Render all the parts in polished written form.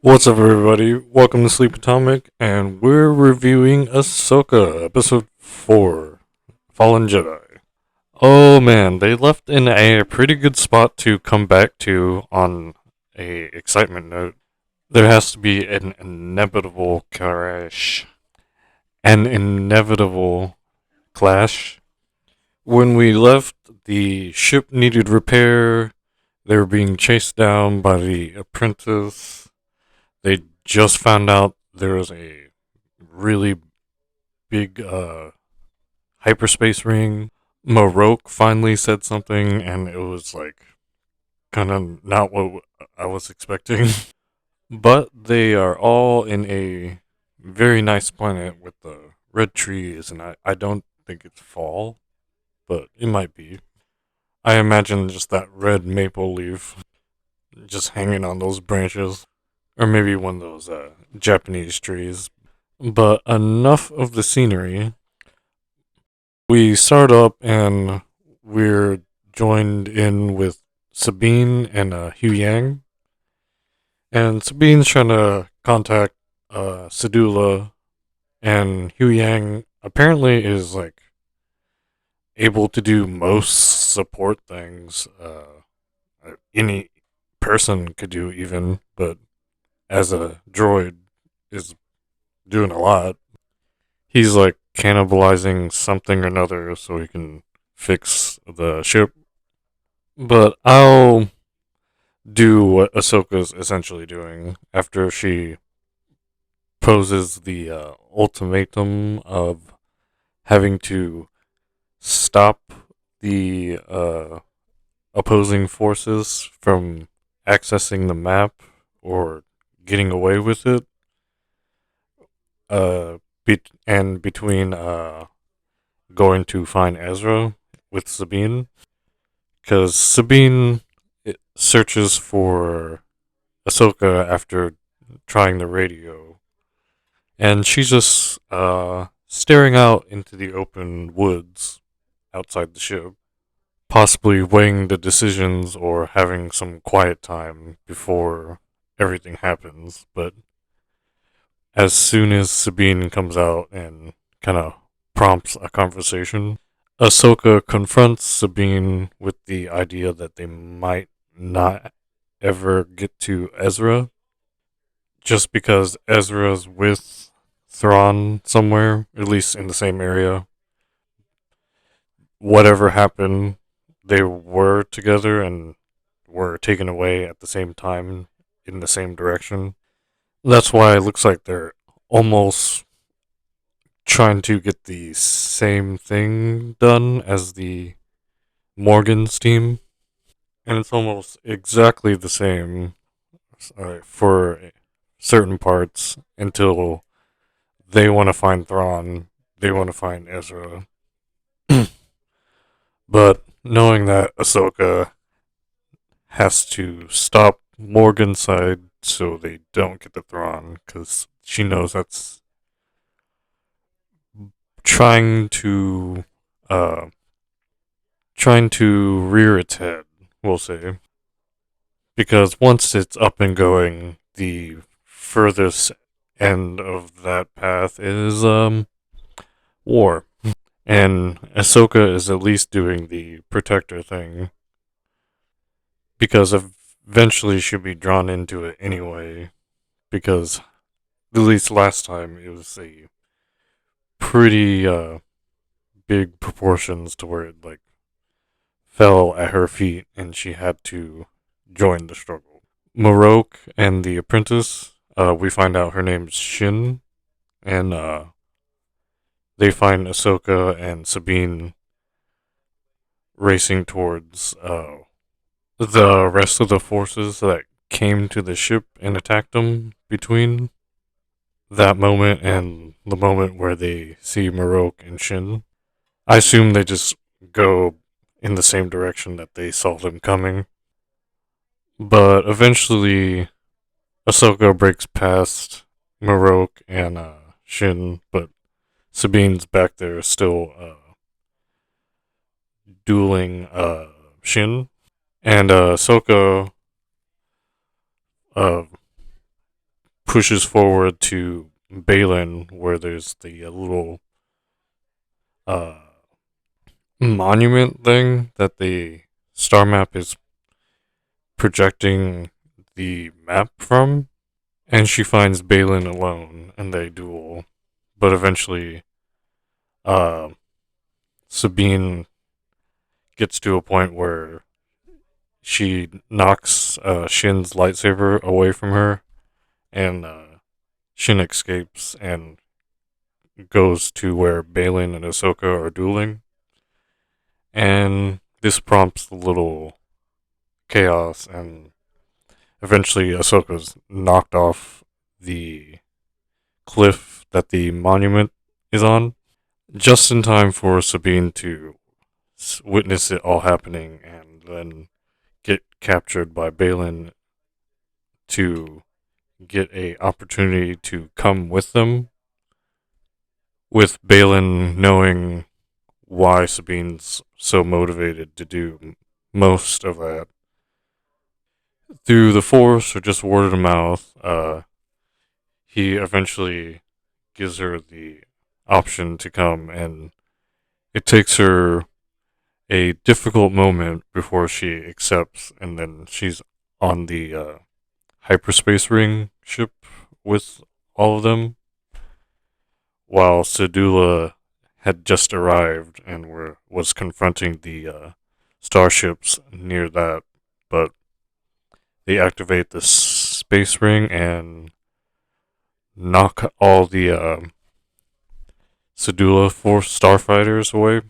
What's up, everybody? Welcome to Sleep Atomic, and we're reviewing Ahsoka, Episode 4, Fallen Jedi. Oh man, they left in a pretty good spot to come back to on a excitement note. There has to be an inevitable crash. An inevitable clash. When we left, the ship needed repair. They were being chased down by the apprentice. They just found out there was a really big hyperspace ring. Maroke finally said something, and it was like kind of not what I was expecting. But they are all in a very nice planet with the red trees, and I don't think it's fall, but it might be. I imagine just that red maple leaf just hanging on those branches. Or maybe one of those Japanese trees. But enough of the scenery. We start up and we're joined in with Sabine and Huyang. And Sabine's trying to contact Sedula, and Huyang apparently is like able to do most support things any person could do, even, but as a droid is doing a lot. He's like cannibalizing something or another so he can fix the ship. But I'll do what Ahsoka's essentially doing after she poses the ultimatum of having to stop the opposing forces from accessing the map or getting away with it. And between going to find Ezra with Sabine, because Sabine searches for Ahsoka after trying the radio, and she's just staring out into the open woods outside the ship, possibly weighing the decisions or having some quiet time before everything happens. But as soon as Sabine comes out and kind of prompts a conversation, Ahsoka confronts Sabine with the idea that they might not ever get to Ezra, just because Ezra's with Thrawn somewhere, at least in the same area. Whatever happened, they were together and were taken away at the same time in the same direction. That's why it looks like they're almost trying to get the same thing done as the Morgan's team. And it's almost exactly the same for certain parts until they want to find Thrawn, they want to find Ezra. But knowing that Ahsoka has to stop Morgan's side so they don't get the Thrawn, because she knows that's trying to uh trying to rear its head, we'll say. Because once it's up and going, the furthest end of that path is war. And Ahsoka is at least doing the protector thing because eventually she'll be drawn into it anyway. Because at least last time it was a pretty big proportions to where it like fell at her feet and she had to join the struggle. Maroke and the apprentice, we find out her name's Shin, and they find Ahsoka and Sabine racing towards the rest of the forces that came to the ship and attacked them between that moment and the moment where they see Maroke and Shin. I assume they just go in the same direction that they saw them coming. But eventually, Ahsoka breaks past Maroke and Shin, but Sabine's back there still dueling Shin. And Ahsoka uh, pushes forward to Balin, where there's the little uh, monument thing that the star map is projecting the map from, and she finds Balin alone, and they duel. But eventually, uh, Sabine gets to a point where she knocks Shin's lightsaber away from her, and Shin escapes and goes to where Balin and Ahsoka are dueling. And this prompts a little chaos, and eventually Ahsoka's knocked off the cliff that the monument is on, just in time for Sabine to witness it all happening and then get captured by Balin to get a opportunity to come with them, with Balin knowing why Sabine's so motivated to do most of that. Through the Force or just word of mouth, he eventually gives her the option to come, and it takes her a difficult moment before she accepts, and then she's on the hyperspace ring ship with all of them, while Sedula had just arrived and was confronting the starships near that, but they activate the space ring and knock all the Sedula Force starfighters away,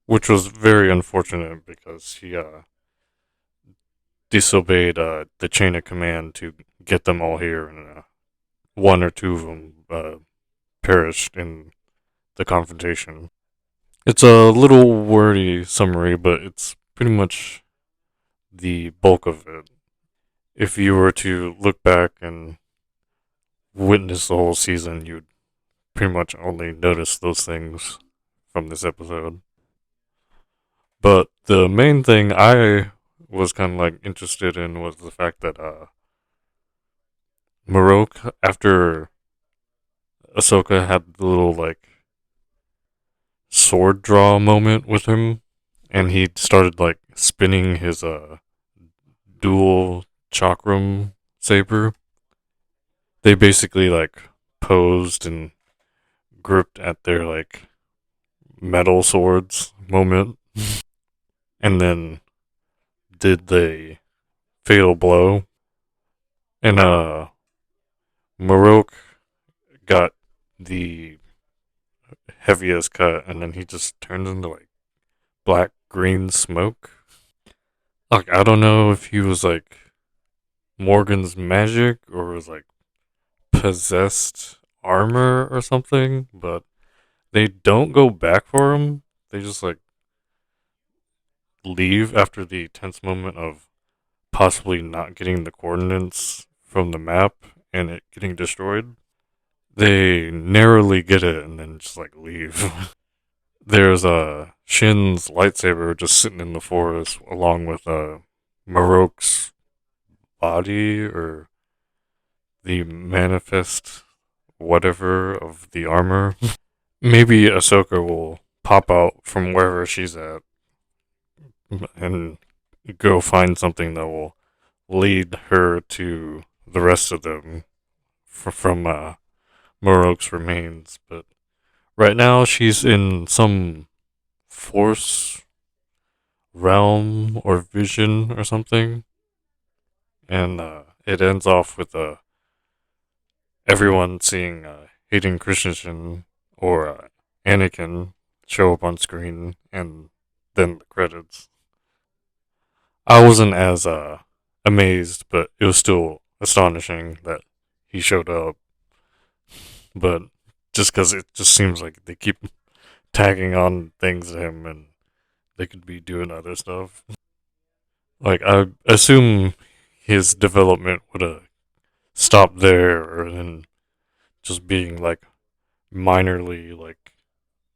which was very unfortunate because he disobeyed the chain of command to get them all here, and one or two of them perished in the confrontation. It's a little wordy summary, but it's pretty much the bulk of it. If you were to look back and witness the whole season, you'd pretty much only notice those things from this episode. But the main thing I was kind of like interested in was the fact that Marok, after Ahsoka had the little like sword draw moment with him, and he started like spinning his dual chakram saber. They basically like posed and gripped at their like metal swords moment, and then did the fatal blow. And Marok got the heaviest cut, and then he just turned into like black green smoke. Like I don't know if he was like Morgan's magic or was like possessed armor or something, but they don't go back for him. They just like leave after the tense moment of possibly not getting the coordinates from the map and it getting destroyed. They narrowly get it and then just like leave. There's a Shin's lightsaber just sitting in the forest along with Marok's body or the manifest whatever of the armor. Maybe Ahsoka will pop out from wherever she's at and go find something that will lead her to the rest of them from Marok's remains. But right now she's in some force realm or vision or something, and it ends off with everyone seeing Hayden Christensen or Anakin show up on screen, and then the credits. I wasn't as amazed, but it was still astonishing that he showed up. But just because it just seems like they keep tagging on things to him, and they could be doing other stuff. Like I assume his development would have stopped there, or then just being like minorly like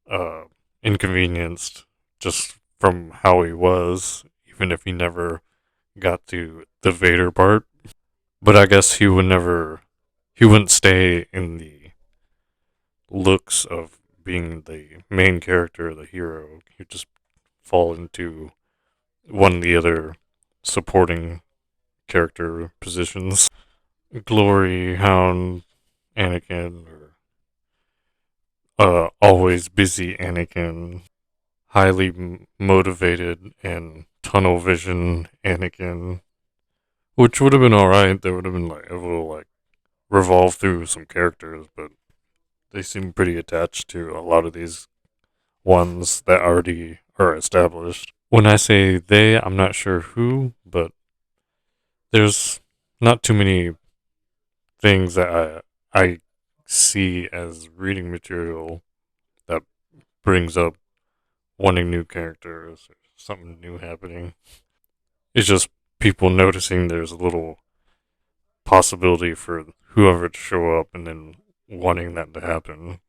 uh inconvenienced just from how he was, even if he never got to the Vader part. But I guess he would never he wouldn't stay in the looks of being the main character, the hero. He'd just fall into one of the other supporting character positions. Glory Hound Anakin, or always busy Anakin, highly motivated and tunnel vision Anakin, which would have been alright. There would have been like a little like revolve through some characters, but they seem pretty attached to a lot of these ones that already are established. When I say they, I'm not sure who, but there's not too many things that I see as reading material that brings up wanting new characters or something new happening. It's just people noticing there's a little possibility for whoever to show up and then wanting that to happen.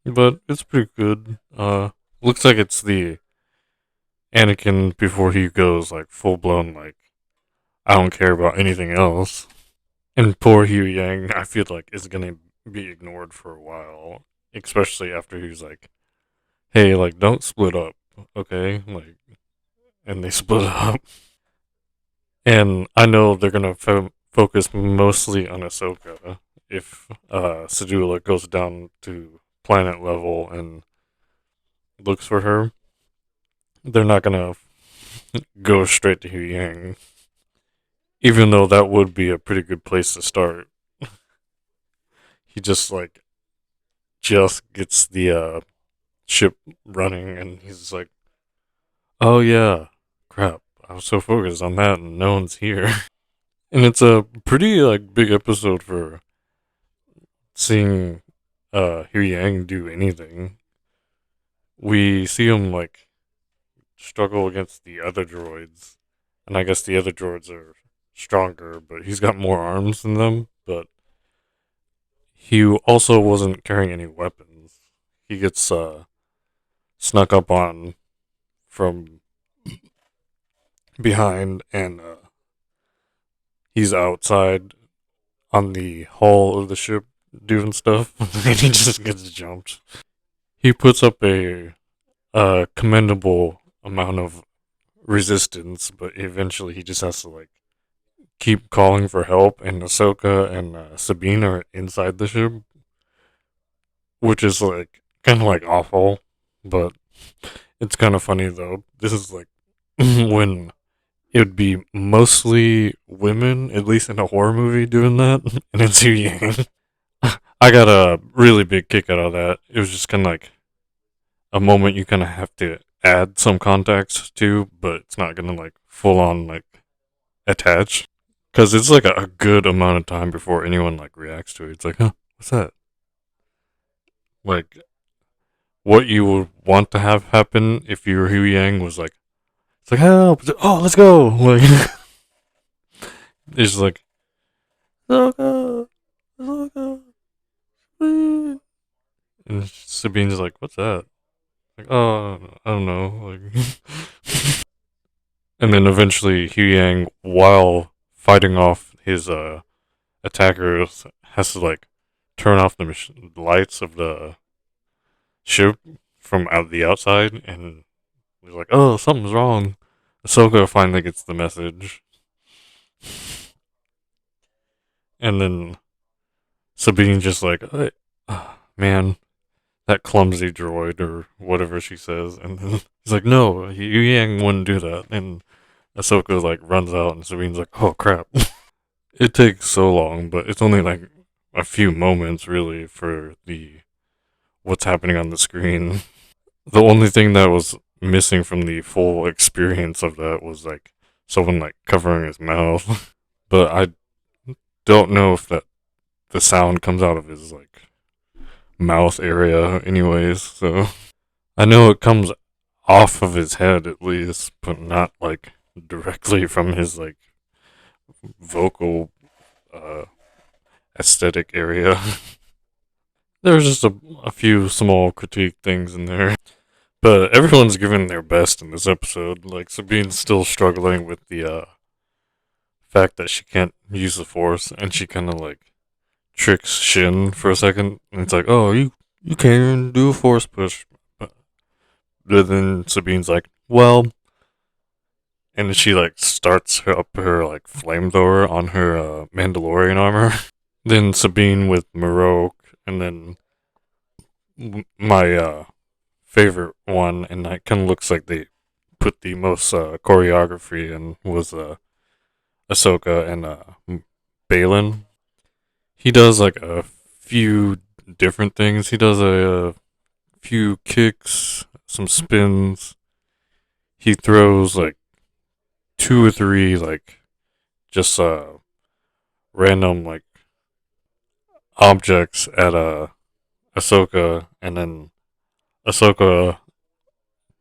But it's pretty good. Looks like it's the Anakin before he goes like full blown like I don't care about anything else. And poor Huyang, I feel like is gonna be ignored for a while, especially after he's like, "Hey, like don't split up, okay?" Like, and they split up. And I know they're gonna focus mostly on Ahsoka if Sedula goes down to planet level and looks for her. They're not gonna go straight to Huyang, even though that would be a pretty good place to start. He just gets the ship running, and he's like, "Oh yeah, crap! I was so focused on that, and no one's here." And it's a pretty like big episode for seeing Hu Yang do anything. We see him like struggle against the other droids, and I guess the other droids are stronger, but he's got more arms than them. But he also wasn't carrying any weapons. He gets snuck up on from behind, and he's outside on the hull of the ship doing stuff, and he just gets jumped. He puts up a commendable amount of resistance, but eventually he just has to like keep calling for help. And Ahsoka and Sabine are inside the ship, which is like kind of like awful, but it's kind of funny though. This is like when it would be mostly women, at least in a horror movie, doing that, and it's Yu Yang. I got a really big kick out of that. It was just kind of like a moment you kind of have to add some context to, but it's not gonna like full on like attach because it's like a good amount of time before anyone like reacts to it. It's like, huh, what's that? Like what you would want to have happen if you were Hu Yang was like, it's like help! Oh, let's go! Like it's like, Ahsoka, Ahsoka, please. And Sabine's like, what's that? Like, oh, I don't know. Like, and then eventually Hu Yang, while fighting off his attackers, has to like turn off the lights of the ship from out the outside, and he's like, "Oh, something's wrong." Ahsoka finally gets the message, and then Sabine just like, oh, "Man, that clumsy droid," or whatever she says, and then he's like, "No, Yu Yang wouldn't do that," and Ahsoka like runs out, and Sabine's like, "Oh crap." It takes so long, but it's only like a few moments really for the what's happening on the screen. The only thing that was missing from the full experience of that was like someone like covering his mouth. But I don't know if that the sound comes out of his like mouth area anyways, so I know it comes off of his head at least, but not like directly from his like vocal uh aesthetic area. There's just a few small critique things in there. But everyone's giving their best in this episode. Like Sabine's still struggling with the fact that she can't use the Force, and she kind of like tricks Shin for a second, and it's like, oh, you can't even do a force push. But then Sabine's like, well, and then she like starts up her like flamethrower on her Mandalorian armor. Then Sabine with Marok, and then my favorite one, and it kind of looks like they put the most choreography in was Ahsoka and Balin. He does like a few different things. He does a few kicks, some spins. He throws like two or three like just random like objects at Ahsoka, and then Ahsoka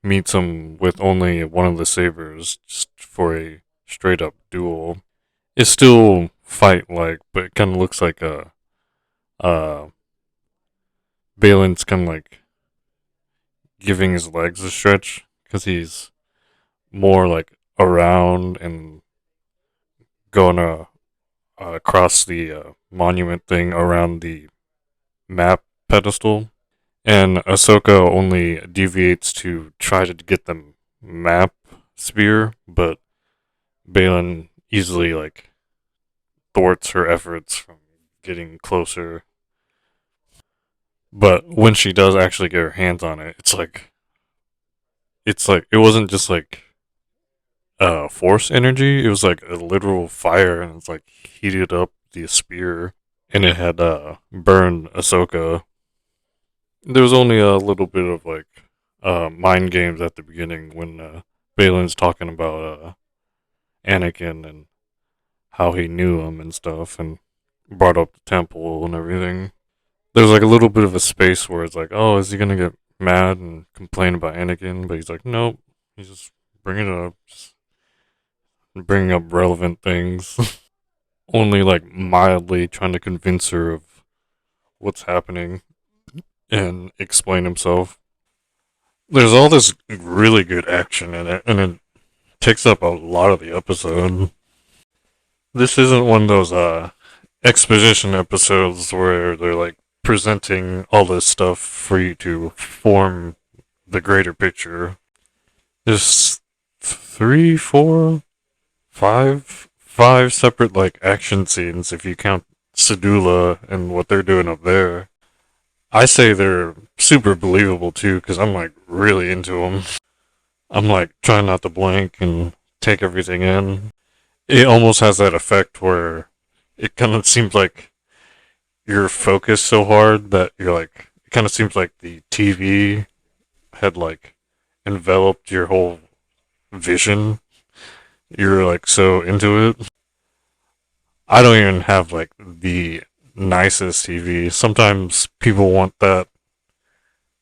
meets him with only one of the sabers just for a straight up duel. It's still fight like, but it kind of looks like uh Balin's kind of like giving his legs a stretch because he's more like around and going across the monument thing around the map pedestal. And Ahsoka only deviates to try to get the map spear, but Balin easily like thwarts her efforts from getting closer. But when she does actually get her hands on it, it's like it wasn't just like force energy. It was like a literal fire, and it's like heated up the spear, and it had burned Ahsoka. There was only a little bit of like mind games at the beginning when Balin's talking about Anakin and how he knew him and stuff, and brought up the temple and everything. There's like a little bit of a space where it's like, oh, is he gonna get mad and complain about Anakin? But he's like, nope. He's just bringing it up, just bringing up relevant things. Only like mildly trying to convince her of what's happening and explain himself. There's all this really good action in it, and it takes up a lot of the episode. This isn't one of those exposition episodes where they're like presenting all this stuff for you to form the greater picture. There's three, four, five separate like action scenes if you count Sedula and what they're doing up there. I say they're super believable too because I'm like really into them. I'm like trying not to blink and take everything in. It almost has that effect where it kind of seems like you're focused so hard that you're like, it kind of seems like the TV had like enveloped your whole vision. You're like so into it. I don't even have like the nicest TV. Sometimes people want that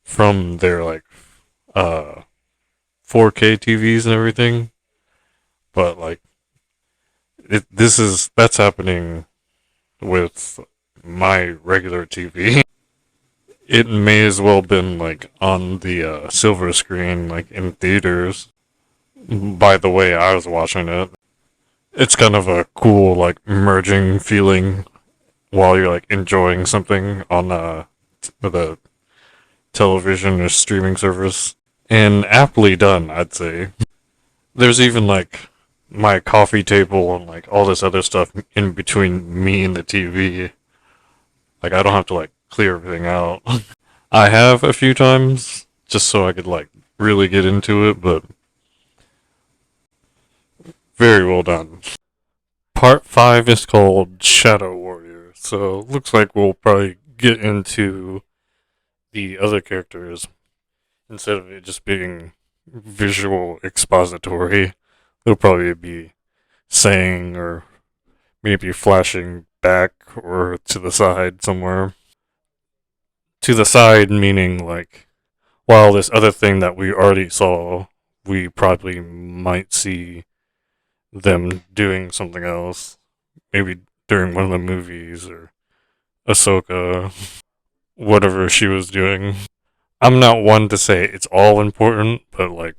from their like uh 4K TVs and everything, but like that's happening with my regular TV. It may as well been like on the silver screen, like in theaters. By the way, I was watching it. It's kind of a cool like merging feeling while you're like enjoying something on the television or streaming service, and aptly done, I'd say. There's even like my coffee table and like all this other stuff in between me and the TV. Like I don't have to like clear everything out. I have a few times just so I could like really get into it, but very well done. Part 5 is called Shadow Warrior, so looks like we'll probably get into the other characters instead of it just being visual expository. It'll probably be saying or maybe flashing back or to the side somewhere. To the side meaning like, while this other thing that we already saw, we probably might see them doing something else. Maybe during one of the movies or Ahsoka, whatever she was doing. I'm not one to say it's all important, but like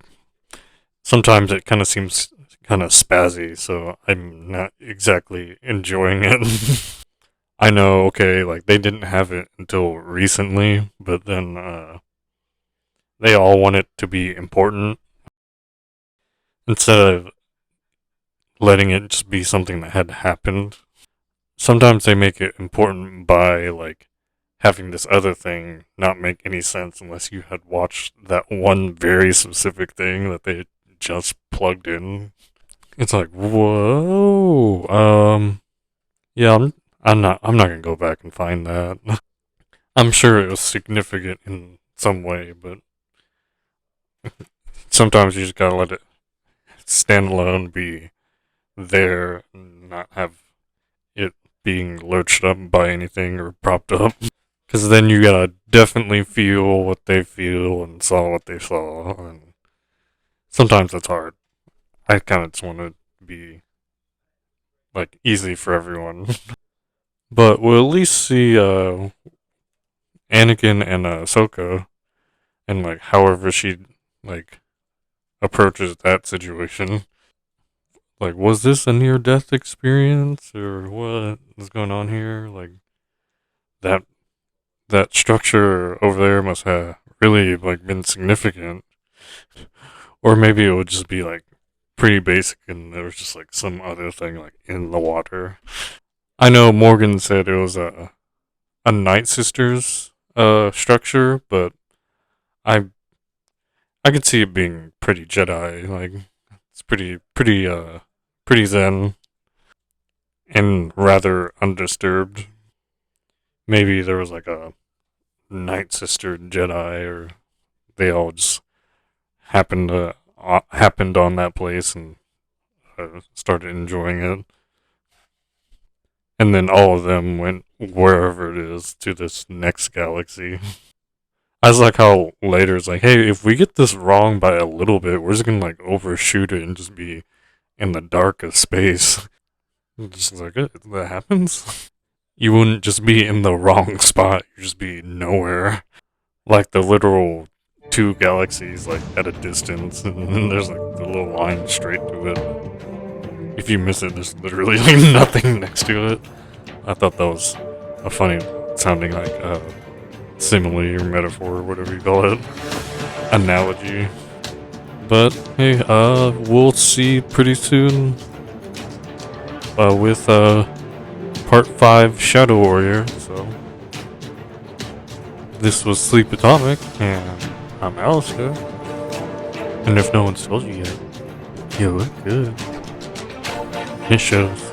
sometimes it kind of seems kind of spazzy, so I'm not exactly enjoying it. I know, okay, like they didn't have it until recently, but then they all want it to be important instead of letting it just be something that had happened. Sometimes they make it important by like having this other thing not make any sense unless you had watched that one very specific thing that they just plugged in. It's like, whoa, yeah, I'm not gonna go back and find that. I'm sure it was significant in some way, but sometimes you just gotta let it stand alone, be there, and not have it being lurched up by anything or propped up. Because then you gotta definitely feel what they feel and saw what they saw, and sometimes it's hard. I kind of just want to be like easy for everyone, but we'll at least see Anakin and Ahsoka, and like however she like approaches that situation. Like, was this a near death experience or what is going on here? Like that that structure over there must have really like been significant, or maybe it would just be like pretty basic and there was just like some other thing like in the water. I know Morgan said it was a Night Sisters structure, but I I could see it being pretty Jedi. Like it's pretty zen and rather undisturbed. Maybe there was like a Night Sister Jedi, or they all just happened on that place and started enjoying it, and then all of them went wherever it is to this next galaxy. I was like how later it's like, hey, if we get this wrong by a little bit, we're just gonna like overshoot it and just be in the dark of space. Just like that happens. You wouldn't just be in the wrong spot; you just be nowhere. Like the literal two galaxies, like at a distance, and then there's like the little line straight to it. If you miss it, there's literally like nothing next to it. I thought that was a funny sounding like simile or metaphor or whatever you call it, analogy. But hey, we'll see pretty soon with part 5 Shadow Warrior. So this was Sleep Atomic, and I'm Alistair. And if no one's told you yet, you look good. It shows.